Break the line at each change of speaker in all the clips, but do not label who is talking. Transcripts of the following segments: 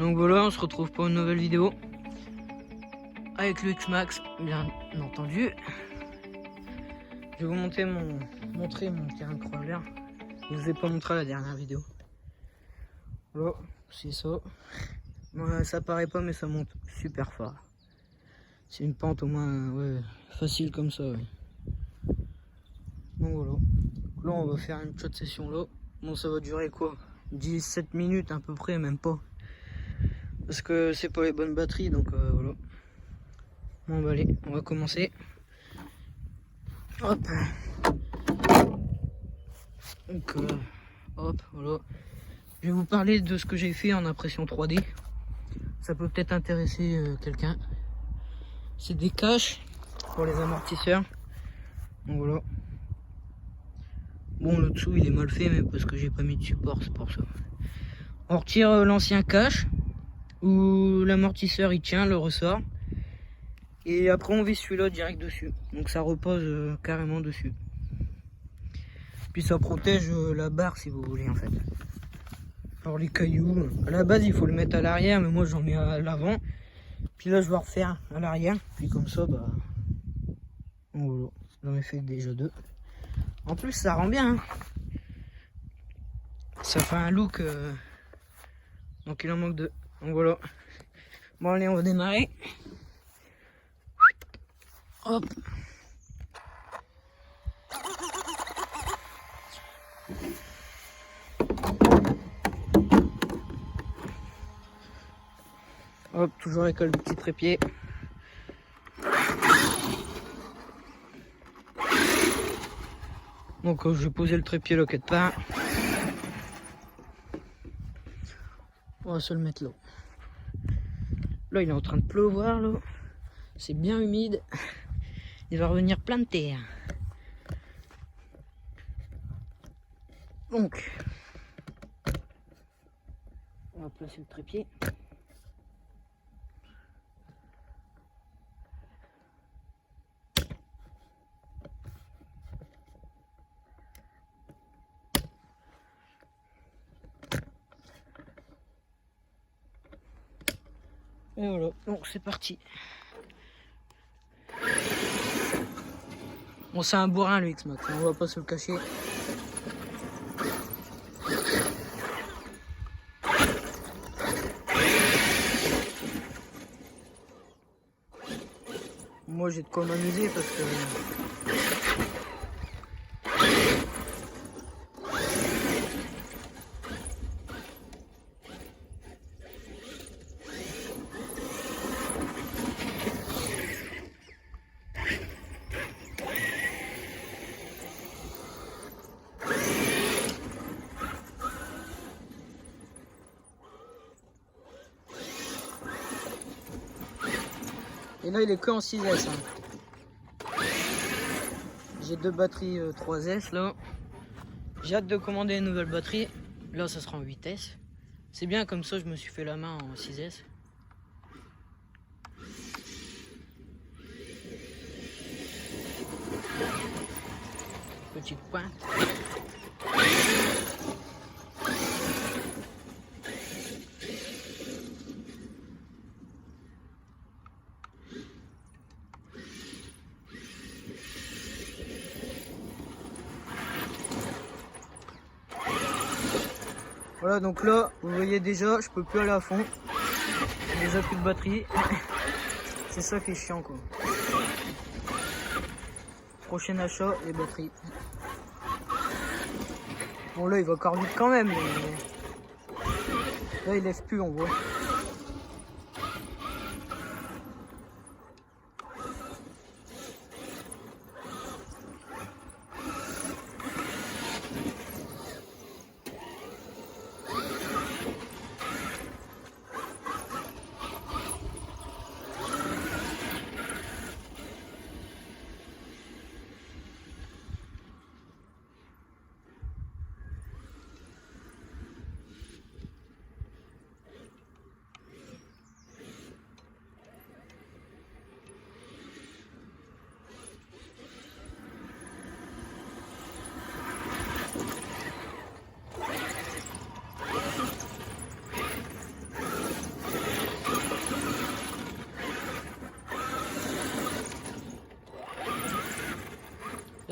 Donc voilà, on se retrouve pour une nouvelle vidéo avec le X-Max, bien entendu. Je vais vous montrer mon terrain crawler. Je vous ai pas montré la dernière vidéo. Voilà, c'est ça. Voilà, ça paraît pas, mais ça monte super fort. C'est une pente au moins facile comme ça. Ouais. Donc voilà. Là, on va faire une petite session là. Bon, ça va durer quoi? 17 minutes à peu près, même pas. Parce que c'est pas les bonnes batteries, donc voilà. Bon, bah allez, on va commencer. Hop. Donc, hop, voilà. Je vais vous parler de ce que j'ai fait en impression 3D. Ça peut peut-être intéresser quelqu'un. C'est des caches pour les amortisseurs. Donc voilà. Bon, le dessous il est mal fait, mais parce que j'ai pas mis de support, c'est pour ça. On retire l'ancien cache où l'amortisseur il tient le ressort. Et après on visse celui-là direct dessus. Donc ça repose carrément dessus. Puis ça protège la barre si vous voulez en fait. Alors les cailloux, à la base il faut le mettre à l'arrière, mais moi j'en ai à l'avant. Puis là je vais refaire à l'arrière. Puis comme ça, bah voilà, j'en ai fait déjà deux. En plus ça rend bien. Hein. Ça fait un look. Donc il en manque deux. Donc voilà. Bon allez, on va démarrer. Hop. Hop, toujours avec le petit trépied. Donc je vais poser le trépied là quelque part. On va se le mettre là. Là il est en train de pleuvoir là. C'est bien humide. Il va revenir plein de terre. Donc on va placer le trépied. Et voilà, donc c'est parti. Bon, c'est un bourrin le X-Max, on va pas se le cacher. Moi j'ai de quoi m'amuser parce que... Et là il est que en 6S. Hein. J'ai deux batteries 3S là. J'ai hâte de commander une nouvelle batterie. Là ça sera en 8S. C'est bien comme ça, je me suis fait la main en 6S. Petite pointe. Voilà, donc là, vous voyez déjà, je peux plus aller à fond. J'ai déjà plus de batterie. C'est ça qui est chiant, quoi. Prochain achat, les batteries. Bon, là, il va encore vite quand même, mais... Là, il lève plus, on voit.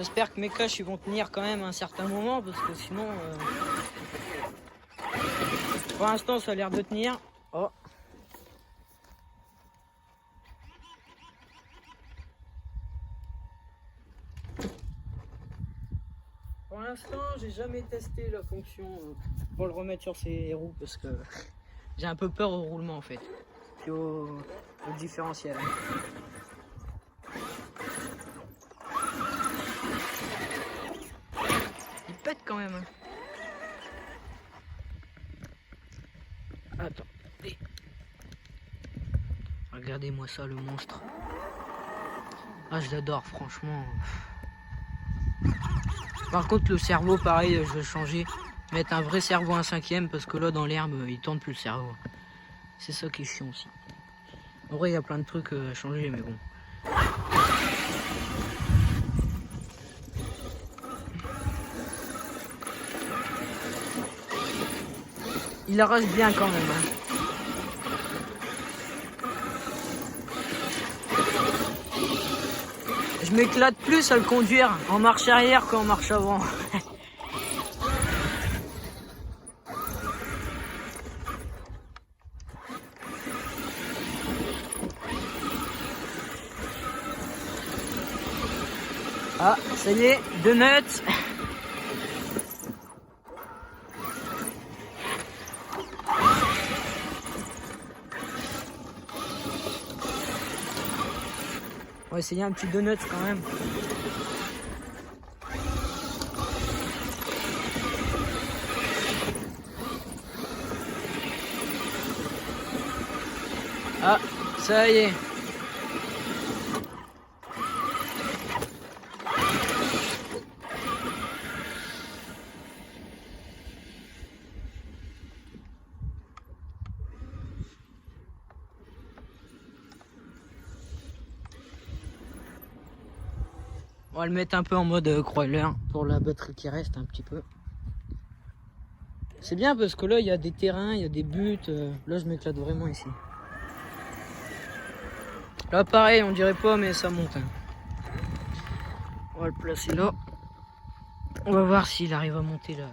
J'espère que mes caches ils vont tenir quand même un certain moment parce que sinon pour l'instant ça a l'air de tenir. Oh. Pour l'instant j'ai jamais testé la fonction pour le remettre sur ses roues parce que j'ai un peu peur au roulement en fait. Puis au différentiel. Il pète quand même. Attends. Regardez-moi ça, le monstre. Ah, je l'adore, franchement. Par contre, le cerveau, pareil, je vais le changer. Mettre un vrai cerveau à 1/5 parce que là, dans l'herbe, il tourne plus le cerveau. C'est ça qui est chiant aussi. En vrai, il y a plein de trucs à changer, mais bon. Il arrache bien quand même. Hein. Je m'éclate plus à le conduire en marche arrière qu'en marche avant. Ah, ça y est, 2 nuts. On va essayer un petit donut quand même. Ah, ça y est. On va le mettre un peu en mode crawler pour la batterie qui reste un petit peu. C'est bien parce que là il y a des terrains, il y a des buts. Là je m'éclate vraiment ici. Là pareil, on dirait pas mais ça monte. Hein. On va le placer là. On va voir s'il arrive à monter là.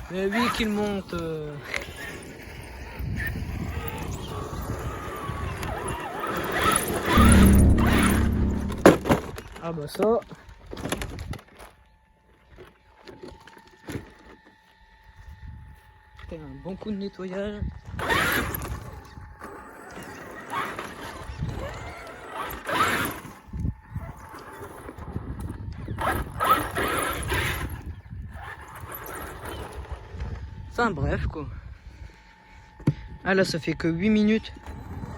Mais oui qu'il monte. Ah bah ça. C'est un bon coup de nettoyage. Enfin bref quoi. Ah là ça fait que 8 minutes.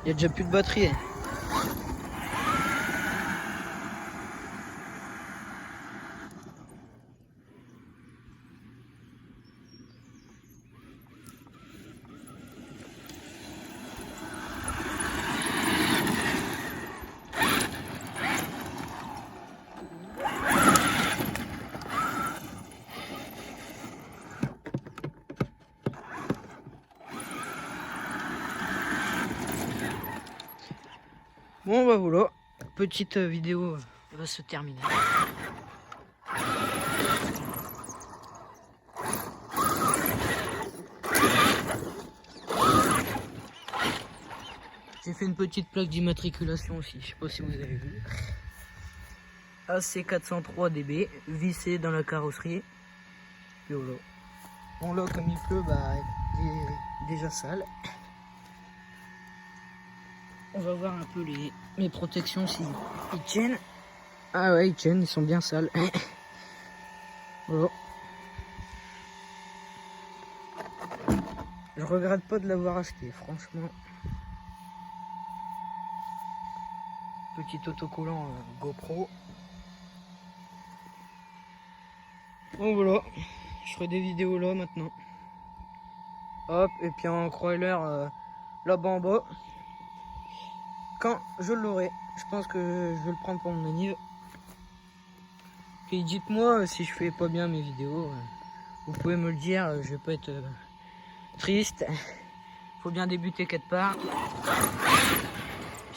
Il y a déjà plus de batterie. Hein. Bon bah voilà, petite vidéo va se terminer. J'ai fait une petite plaque d'immatriculation aussi, je sais pas si vous avez vu. AC403DB, vissé dans la carrosserie. Et voilà. Bon là comme il pleut, bah il est déjà sale. On va voir un peu mes protections si ils tiennent. Ah ouais, ils tiennent, ils sont bien sales. Voilà. Je regrette pas de l'avoir acheté, franchement. Petit autocollant GoPro. Bon voilà, je ferai des vidéos là maintenant. Hop, et puis en crawler là-bas en bas. Quand je l'aurai, je pense que je vais le prendre pour mon anniv. Puis dites-moi si je fais pas bien mes vidéos. Vous pouvez me le dire, je vais pas être triste. Faut bien débuter quelque part.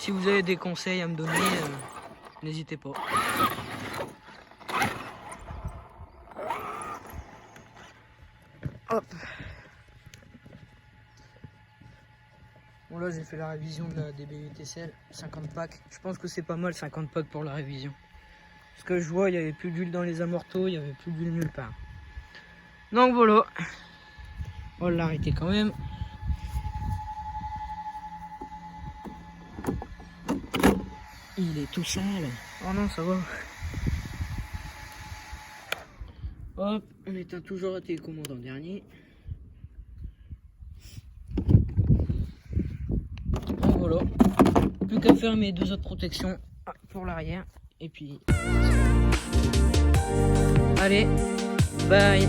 Si vous avez des conseils à me donner, n'hésitez pas. Hop. Bon là j'ai fait la révision de la DBUTCL, 50 packs. Je pense que c'est pas mal 50 packs pour la révision. Parce que je vois il n'y avait plus d'huile dans les amortos, il n'y avait plus d'huile nulle part. Donc voilà. On va l'arrêter quand même. Il est tout sale. Oh non, ça va. Hop, on éteint toujours la télécommande en dernier. Donc voilà. Plus qu'à faire mes 2 autres protections pour l'arrière. Et puis... Allez, bye.